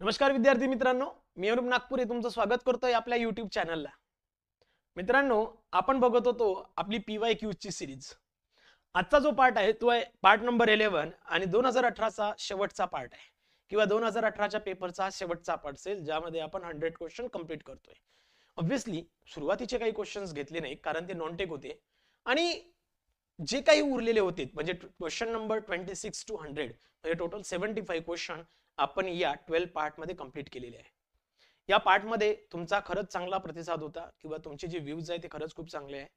नमस्कार विद्यार्थी मित्रांनो, मी अनुप नागपुरे तुमचं स्वागत करतोय आपल्या YouTube चॅनलला। मित्रांनो, आपण बघत होतो आपली PYQ ची सिरीज। आजचा जो पार्ट आहे तो आहे पार्ट नंबर 11 आणि 2018 चा शेवटचा पार्ट आहे किंवा 2018 च्या पेपरचा शेवटचा पार्ट असेल ज्यामध्ये आपण 100 क्वेश्चन कंप्लीट करतोय। ऑब्वियसली सुरुवातीचे काही क्वेश्चन्स घेतले नाही कारण ते नॉन टेक होते आणि जे काही उरलेले होते म्हणजे क्वेश्चन नंबर 26 टू 100 म्हणजे टोटल 75 क्वेश्चन आपण या 12 पार्ट मध्ये कंप्लीट केलेले आहे। या पार्ट मध्ये तुमचा खरंच चांगला प्रतिसाद होता किंवा तुमचे जे व्ह्यूज आहे ते खरंच खूप चांगले आहे।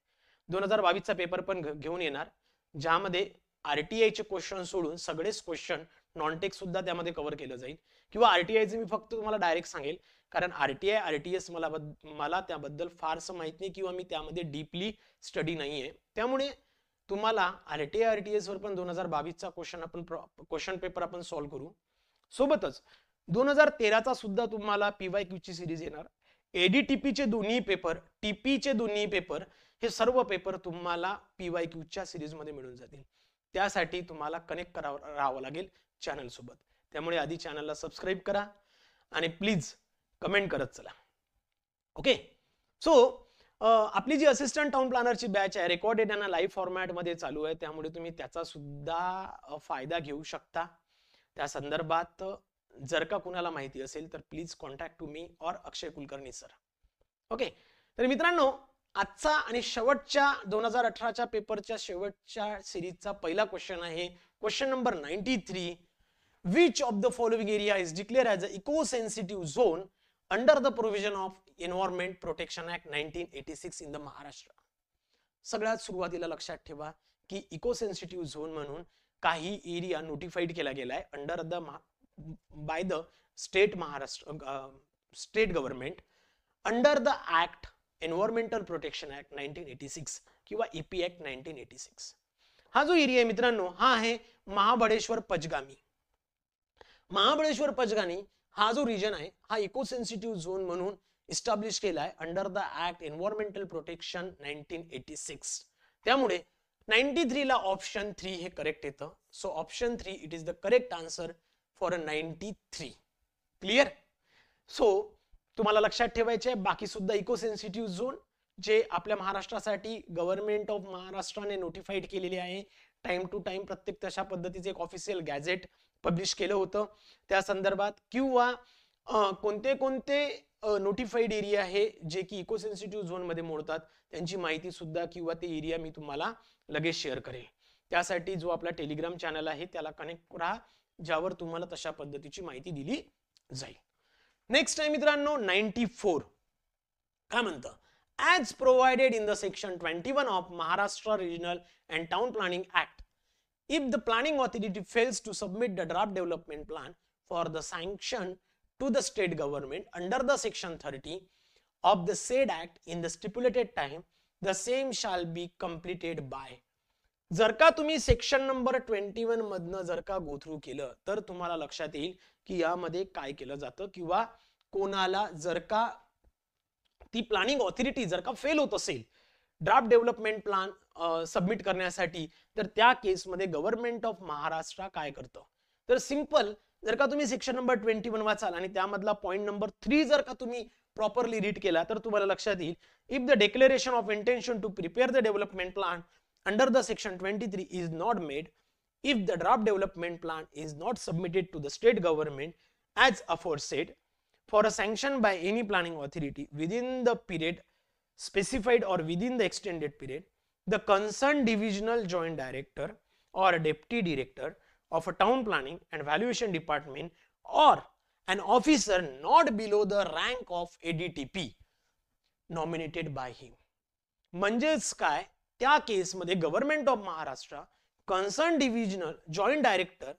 2022 चा पेपर पण घेऊन येणार ज्यामध्ये आरटीआय चे क्वेश्चन सोडून सगळेच क्वेश्चन नॉन टेक सुद्धा त्यामध्ये कव्हर केलं जाईल किंवा आरटीआय चे मी फक्त तुम्हाला डायरेक्ट सांगेल कारण आरटीआय आरटीएस मला त्याबद्दल फारसं माहित नाही किंवा मी त्यामध्ये डीपली स्टडी नाहीये। त्यामुळे तुम्हाला आरटीआय आरटीएस वर पण 2022 चा क्वेश्चन पेपर आपण सॉल्व्ह करू। सोबतच 2013 चा सुद्धा तुम्हाला पीवायक्यू ची सिरीज येणार। एडीटीपी चे दोन्ही पेपर, टीपी चे दोन्ही पेपर हे सर्व पेपर तुम्हाला पीवायक्यू च्या सिरीज मध्ये मिळून जातील। त्यासाठी तुम्हाला कनेक्ट राहावं लागेल चॅनल सोबत। त्यामुळे आधी चॅनलला सबस्क्राइब करा आणि प्लीज कमेंट करत चला। ओके, सो आपली जी असिस्टंट टाउन प्लॅनरची बॅच आहे रेकॉर्डेड आणि लाईव्ह फॉर्मॅट मध्ये चालू आहे, त्यामुळे तुम्ही त्याचा सुद्धा फायदा घेऊ शकता। त्या संदर्भात जर का कुणाला माहिती असेल तर प्लीज कॉन्टॅक्ट टू मी और अक्षय कुलकर्णी सर। ओके, तर मित्रांनो आजचा आणि शेवटच्या 2018 च्या पेपरच्या शेवटच्या सिरीजचा पहिला क्वेश्चन आहे question number 93। Which of the following area is declare as a eco sensitive zone under the provision of environment protection act 1986 in the Maharashtra. सगळ्यात सुरुवातीला लक्षात ठेवा की इको सेन्सिटिव्ह झोन म्हणून काही एरिया नोटिफाईड केला गेलाय under the by the state Maharashtra state government under the act environmental protection act 1986 किंवा ईपी ऍक्ट 1986। हा जो एरिया आहे मित्रांनो हा आहे महाबळेश्वर पंचगामी। महाबळेश्वर पंचगामी हा जो रिजन आहे हा इको सेन्सिटिव्ह झोन म्हणून इस्टॅब्लिश केलाय under the act environmental protection 1986। त्यामुळे 93 ला ऑप्शन 3 हे करेक्ट येतं। So option 3 it is the correct answer for 93। Clear? So तुम्हाला लक्षात ठेवायचे आहे बाकी सुद्धा इको सेन्सिटिव्ह झोन जे आपल्या महाराष्ट्रासाठी गव्हर्नमेंट ऑफ महाराष्ट्राने नोटिफाईड केलेले आहे। टाइम टू टाइम प्रत्येक तशा पद्धतीचे एक ऑफिशियल गॅझेट पब्लिश केलं होतं त्या संदर्भात किंवा कोणते कोणते नोटिफाईड एरिया आहे जे की इको सेन्सिटिव्ह झोन मध्ये मोडतात त्यांची माहिती सुद्धा किंवा ते एरिया मी तुम्हाला लगेच शेअर करेल। त्यासाठी जो आपला टेलिग्राम चॅनल आहे त्याला कनेक्ट राहा ज्यावर तुम्हाला तशा पद्धतीची माहिती दिली जाईल। नेक्स्ट आहे मित्रांनो 94। काय म्हणतं? As provided in the section 21 of Maharashtra regional and town planning act, if the planning authority fails to submit the draft development plan for the sanction to the state government under the section 30 of the said act in the stipulated time, the same shall be completed by। जर का तुम्ही section number 21 मधनं जर का go through केलं तर तुम्हाला लक्षात येईल की यामध्ये काय केलं जातं किंवा कोणाला जर का ती प्लॅनिंग ऑथॉरिटी जर का फेल होत असेल ड्राफ्ट डेव्हलपमेंट प्लान सबमिट करण्यासाठी तर त्या केसमध्ये गव्हर्नमेंट ऑफ महाराष्ट्र काय करतं तर सिंपल जर का तुम्ही सेक्शन नंबर 21 वाचाल आणि त्यामधला पॉइंट नंबर 3 जर का तुम्ही प्रॉपरली रीड केला तर तुम्हाला लक्षात येईल if the declaration of intention to prepare the development plan under the section 23 is not made, if the draft development plan is not submitted to the state government as aforesaid for a sanction by any planning authority within the period specified or within the extended period, the concerned divisional joint director or a deputy director of a town planning and valuation department or an officer not below the rank of ADTP nominated by him। म्हणजेच काय त्या केसमध्ये government of Maharashtra concern divisional joint director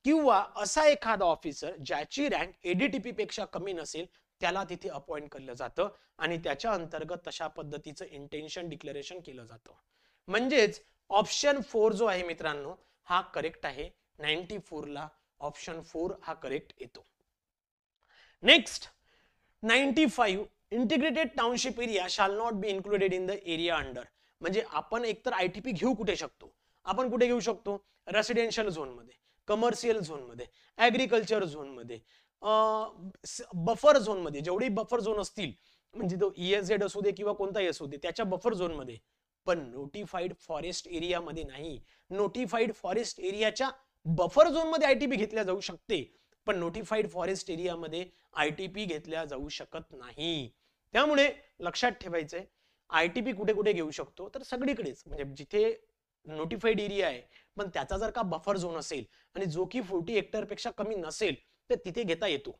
किंवा असा एखादा officer ज्याची rank ADTP पेक्षा कमी नसेल त्याला तिथे अपॉइंट केलं जातं आणि त्याच्या अंतर्गत तशा पद्धतीचं इंटेन्शन डिक्लेरेशन केलं जातं। म्हणजेच ऑप्शन 4 जो आहे मित्रांनो हा करेक्ट आहे। 94 ला ऑप्शन 4 हा करेक्ट येतो। Next 95 integrated township area shall not be included in the area under. म्हणजे आपण एकतर आयटीपी घेऊ कुठे शकतो आपण कुठे घेऊ शकतो रेसिडेन्शियल झोन मध्ये, कमर्शियल झोन मध्ये, ऍग्रीकल्चर झोन मध्ये, बफर झोन मध्ये, जेवढे बफर झोन असतील म्हणजे तो ESZ असू दे किंवा कोणताही असू दे त्याच्या बफर झोन मध्ये, पण नोटिफाईड फॉरेस्ट एरिया मध्ये नाही. नोटिफाईड फॉरेस्ट एरियाच्या बफर झोन मध्ये आयटीपी घेतल्या जाऊ शकते, पण नोटिफाईड फॉरेस्ट एरिया मध्ये आयटीपी घेतल्या जाऊ शकत नाही. त्यामुळे लक्षात ठेवायचंय आयटीपी कुठे कुठे घेऊ शकतो, तर सगळीकडेच, म्हणजे जिथे नोटिफाईड एरिया आहे पण त्याचा जर का बफर झोन असेल आणि जो की 40 हेक्टर पेक्षा कमी नसेल तर तिथे घेता येतो.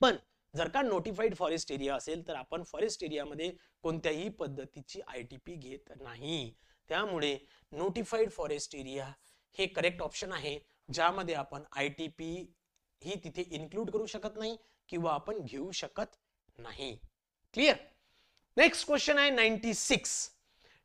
पण जर का नोटिफाईड फॉरेस्ट एरिया असेल तर आपण फॉरेस्ट एरियामध्ये कोणत्याही पद्धतीची आयटीपी घेत नाही. त्यामुळे नोटिफाईड फॉरेस्ट एरिया हे करेक्ट ऑप्शन आहे, ज्यामध्ये आपण आयटीपी ही तिथे इन्क्लूड करू शकत नाही किंवा आपण घेऊ शकत नाही. क्लिअर. नेक्स्ट क्वेश्चन आहे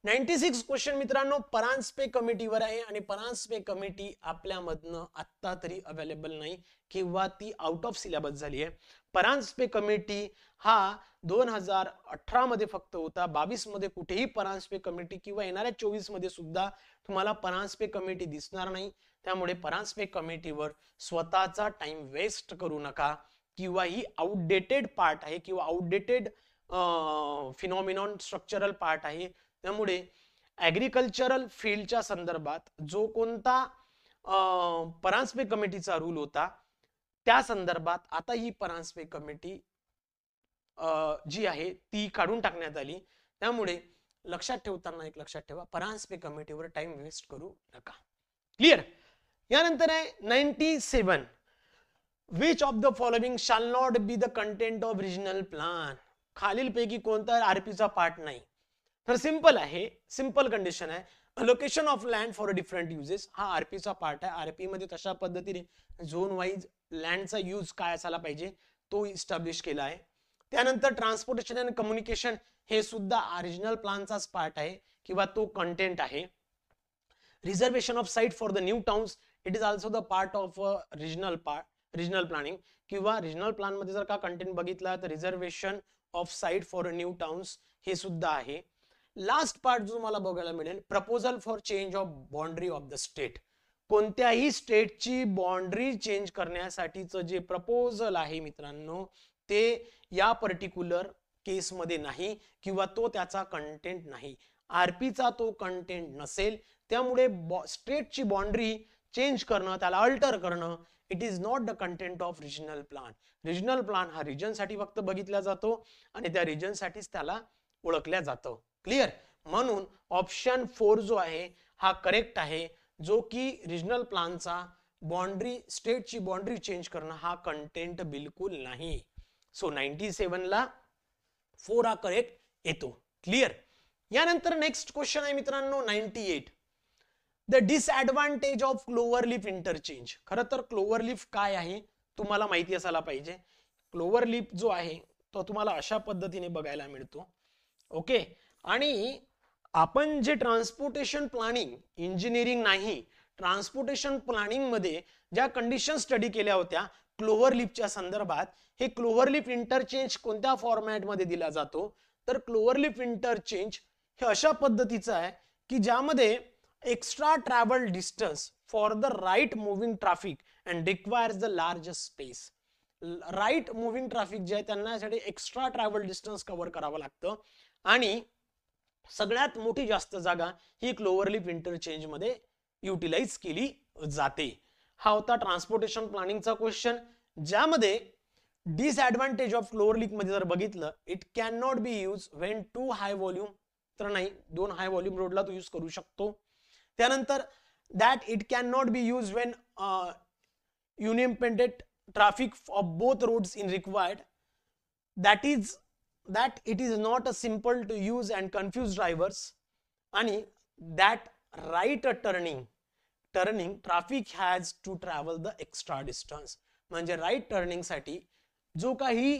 96 क्वेश्चन मित्रांनो परांजपे कमिटीवर आहे आणि परांजपे कमिटी आपल्यामधनं आत्ता तरी अवेलेबल नाही किंवा ती आउट ऑफ सिलेबस झाली आहे. परांजपे कमिटी हा 2018 मध्ये फक्त होता, 22 मध्ये कुठेही परांजपे कमिटी किंवा येणाऱ्या 24 मध्ये सुद्धा तुम्हाला परांजपे कमिटी दिसणार नाही. त्यामुळे परांजपे कमिटीवर स्वतःचा टाइम वेस्ट करू नका किंवा ही आउटडेटेड पार्ट आहे किंवा आउटडेटेड फिनॉमिनॉन स्ट्रक्चरल पार्ट आहे. त्यामुळे ऍग्रिकल्चरल फील्डच्या संदर्भात जो कोणता परांजपे कमिटीचा रूल होता त्या संदर्भात आता ही परांजपे कमिटी जी आहे ती काढून टाकण्यात आली. त्यामुळे लक्षात ठेवताना एक लक्षात ठेवा, परांजपे कमिटीवर टाइम वेस्ट करू नका. क्लिअर. यानंतर आहे 97, विच ऑफ द फॉलोइंग शाल not be the content of regional plan. खालीलपैकी कोणता आरपीचा पार्ट नाही. तर सिंपल आहे, सिंपल कंडिशन आहे, allocation of land for different uses हा आरपीचा पार्ट आहे. आरपी मध्ये तशा पद्धतीने झोन वाईज लँडचा यूज काय असायला पाहिजे तो इस्टॅब्लिश केला आहे. त्यानंतर ट्रान्सपोर्टेशन अँड कम्युनिकेशन हे सुद्धा रिजनल प्लानचाच पार्ट आहे किंवा तो कंटेंट आहे. Reservation of site for the new towns it is also the part of regional planning किंवा रिजनल प्लॅन मध्ये जर का कंटेंट बघितला तर reservation of site for new towns हे सुद्धा आहे. लास्ट पार्ट जो मला बघायला मिळेल, proposal for change of boundary of the state. कोणत्याही स्टेटची बाउंड्री चेंज करण्यासाठीचं जे प्रपोजल आहे मित्रांनो ते या पर्टिक्युलर केस मध्ये नाही किंवा तो त्याचा कंटेंट नाही. आरपीचा तो कंटेंट नसेल, त्यामुळे स्टेटची बाउंड्री चेंज करणं, त्याला अल्टर करणं, it is not the content of regional plan. Regional plan हा रिजन साठी फक्त बघितला जातो आणि त्या रिजन साठीच त्याला ओळखल्या जातं. क्लिअर. म्हणून ऑप्शन 4 जो आहे हा करेक्ट आहे, जो की रिजनल प्लानचा बाउंड्री स्टेटची बाउंड्री चेंज करणं हा कंटेंट बिलकुल नाही. सो 97 ला 4 हा करेक्ट येतो. क्लिअर. यानंतर नेक्स्ट क्वेश्चन आहे मित्रांनो 98, the disadvantage of clover leaf interchange. खरं तर क्लोवर लीफ काय आहे तुम्हाला माहिती असायला पाहिजे. क्लोवर लीफ जो आहे तो तुम्हाला अशा पद्धतीने बघायला मिळतो. ओके. आणि आपण जे ट्रान्सपोर्टेशन प्लॅनिंग इंजिनिअरिंग नाही, ट्रान्सपोर्टेशन प्लॅनिंग मध्ये ज्या कंडिशन स्टडी केल्या होत्या क्लोवर लीफच्या संदर्भात, हे क्लोवर लीफ इंटरचेंज कोणत्या फॉर्मॅट मध्ये दिला जातो तर क्लोवर लीफ इंटरचेंज हे अशा पद्धतीचं आहे की ज्यामध्ये extra travel distance for the right moving traffic and requires the largest space. Right moving traffic जे आहे त्यांना यासाठी एक्स्ट्रा ट्रॅव्हल डिस्टन्स कव्हर करावं लागतं आणि सगळ्यात मोठी जास्त जागा ही क्लोवर लीफ इंटरचेंज मध्ये युटिलाइज केली जाते. हा होता ट्रान्सपोर्टेशन प्लॅनिंगचा क्वेश्चन, ज्यामध्ये डिसएडव्हान्टेज ऑफ क्लोवर लीफ मध्ये जर बघितलं, it can not be use when two high volume, तर नाही, 2 हाय व्हॉल्यूम रोडला तो यूज करू शकतो. त्यानंतर that it can not be use when independent traffic of both roads in required, that it is not a simple to use and confuse drivers, आणि that right turning traffic has to travel the extra distance. म्हणजे right turning साठी जो काही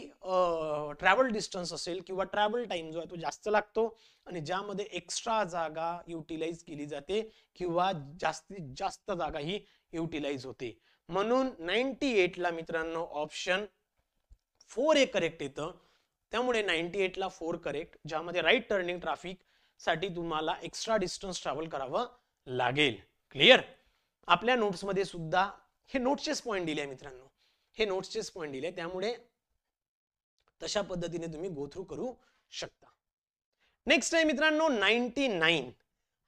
travel distance असेल किंवा travel time जो आहे तो जास्त लागतो आणि ज्यामध्ये एक्स्ट्रा जागा युटिलाइज केली जाते किंवा जास्तीत जास्त जागा ही युटिलाइज होते. म्हणून 98 ला मित्रांनो ऑप्शन 4 हे करेक्ट येतं. त्यामुळे 98 ला 4 करेक्ट, ज्यामध्ये राईट टर्निंग ट्रॅफिक साठी तुम्हाला एक्स्ट्रा डिस्टन्स ट्रॅव्हल करावं लागेल. क्लिअर. आपल्या नोट्स मध्ये सुद्धा हे नोट्सचेच पॉइंट दिले आहे मित्रांनो. हे नोट्सचेच पॉईंट दिले, त्यामुळे तशा पद्धतीने तुम्ही गो थ्रू करू शकता. नेक्स्ट आहे मित्रांनो 99.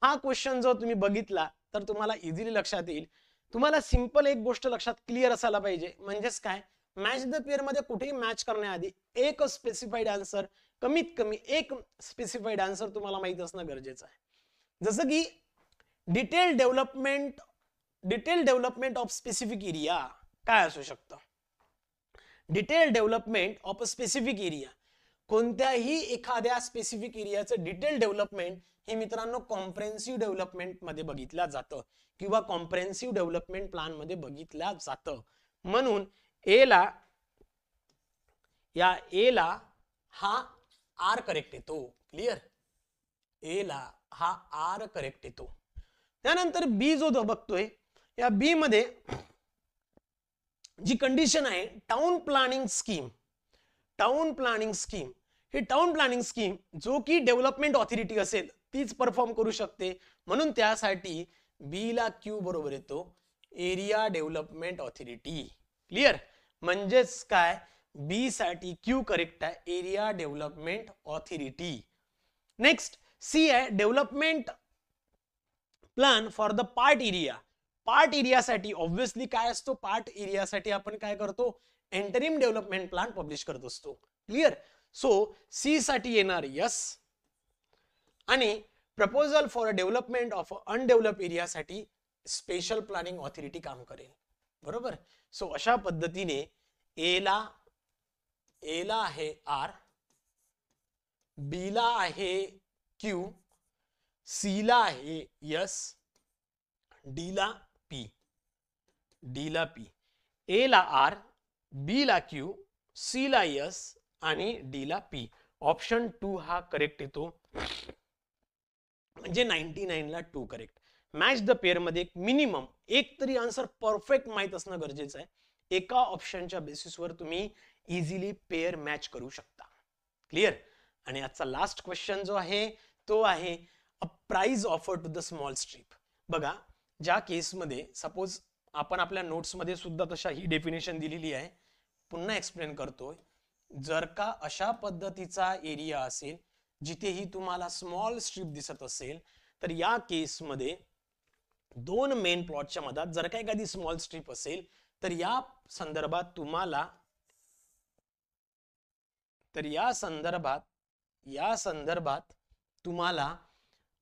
हा क्वेश्चन जर तुम्ही बघितला तर तुम्हाला इझिली लक्षात येईल. तुम्हाला सिंपल एक गोष्ट लक्षात क्लिअर असायला पाहिजे, म्हणजेच काय, मॅच द पेअर मध्ये कुठेही मॅच करण्याआधी एक स्पेसिफाईड आन्सर, कमीत कमी एक स्पेसिफाईड आन्सर तुम्हाला माहित असणं गरजेचं आहे. जसं की detail development of specific area काय असू शकतं. Detail development of a specific area, कोणत्याही एखाद्या स्पेसिफिक एरियाचं डिटेल डेव्हलपमेंट हे मित्रांनो कॉम्प्रेहेन्सिव्ह डेव्हलपमेंट मध्ये बघितलं जातं किंवा कॉम्प्रेहेन्सिव्ह डेव्हलपमेंट प्लॅन मध्ये बघितलं जातं. म्हणून या ए ला हा आर करेक्ट येतो. क्लिअर, ए ला हा आर करेक्ट येतो. त्यानंतर बी जो बघतोय, या बी मध्ये जी कंडिशन आहे टाउन प्लॅनिंग स्कीम, ही टाउन प्लॅनिंग स्कीम जो की डेव्हलपमेंट ऑथॉरिटी असेल तीच परफॉर्म करू शकते. म्हणून त्यासाठी बी ला क्यू बरोबर येतो एरिया डेव्हलपमेंट ऑथॉरिटी. क्लिअर, म्हणजेच काय, बी साठी क्यू करेक्ट आहे, area development authority. Next C आहे development plan for the part area. Part एरियासाठी ऑब्व्हियसली काय असतो, पार्ट एरियासाठी आपण काय करतो, इंटरिम डेव्हलपमेंट प्लॅन पब्लिश करत असतो. क्लिअर, सो सी साठी येणार यस, आणि proposal for development of undevelop एरियासाठी स्पेशल प्लॅनिंग ऑथॉरिटी काम करेल. बरोबर, सो अशा पद्धतीने ए ला आहे आर, बी ला आहे क्यू, सी ला आहे यस, डी ला पी, ए ला आर, बी ला क्यू, सी ला यस आणि डी ला पी. ऑप्शन 2 हा करेक्ट येतो, म्हणजे 99 ला 2 करेक्ट. मॅच द पेअर मध्ये मिनिमम एक तरी आन्सर परफेक्ट माहित असणं गरजेचं आहे. एका ऑप्शनच्या बेसिसवर तुम्ही इझिली पेअर मॅच करू शकता. क्लिअर, आणि आजचा लास्ट क्वेश्चन जो आहे तो आहे a prize offer to the small strip. बघा, ज्या केसमध्ये सपोज आपण आपल्या नोट्स मध्ये सुद्धा तशा ही डेफिनेशन दिलेली आहे, पुन्हा एक्सप्लेन करतोय. जर का अशा पद्धतीचा एरिया असेल जिथेही तुम्हाला स्मॉल स्ट्रीप दिसत असेल, तर या केसमध्ये दोन मेन प्लॉटच्या मधात जर का एखादी स्मॉल स्ट्रीप असेल, तर या संदर्भात तुम्हाला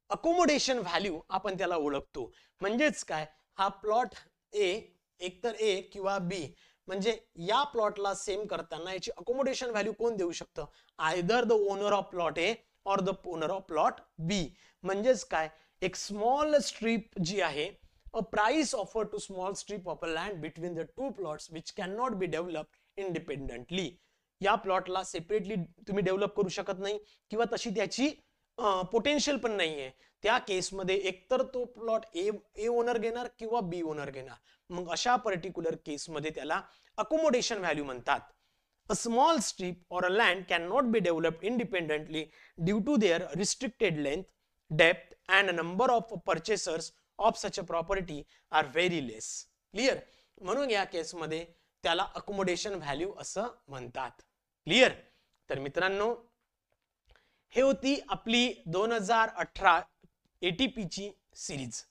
अकोमोडेशन व्हॅल्यू आपण त्याला ओळखतो. म्हणजेच काय, हा प्लॉट ए एकतर ए किंवा बी, म्हणजे या प्लॉटला सेम करताना याची अकोमोडेशन व्हॅल्यू कोण देऊ शकतं, either the owner of plot A or the owner of plot B. म्हणजेच काय, एक स्मॉल स्ट्रीप जी आहे, a price offer to small strip of a land between the two plots which can not be developed independently. या प्लॉटला separately तुम्ही develop करू शकत नाही किंवा तशी त्याची पोटेन्शियल पण नाहीये. त्या केसमध्ये एकतर तो प्लॉट ए ओनर घेणार किंवा बी ओनर घेणार. मग अशा पर्टिक्युलर केसमध्ये त्याला अकोमोडेशन व्हॅल्यू म्हणतात. A small strip or a land cannot be developed independently due to their restricted length, depth and a number of purchasers of such a property are very less. Clear? म्हणून या केसमध्ये त्याला accommodation value असं म्हणतात. Clear, तर मित्रांनो हे होती आपली 2018 ATP ची सिरीज,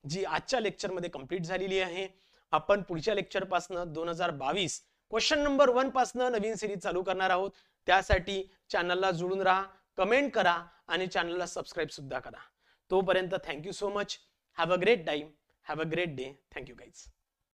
जी आजच्या लेक्चर मध्ये कंप्लीट झालेली आहे. आपण पुढच्या लेक्चर पासून 2022 क्वेश्चन नंबर 1 पासून नवीन सिरीज चालू करणार आहोत. त्यासाठी चॅनलला जुळून राहा, कमेंट करा आणि चॅनलला सबस्क्राईब सुद्धा करा. तोपर्यंत thank you so much. Have a great time, have a great day. Thank you guys.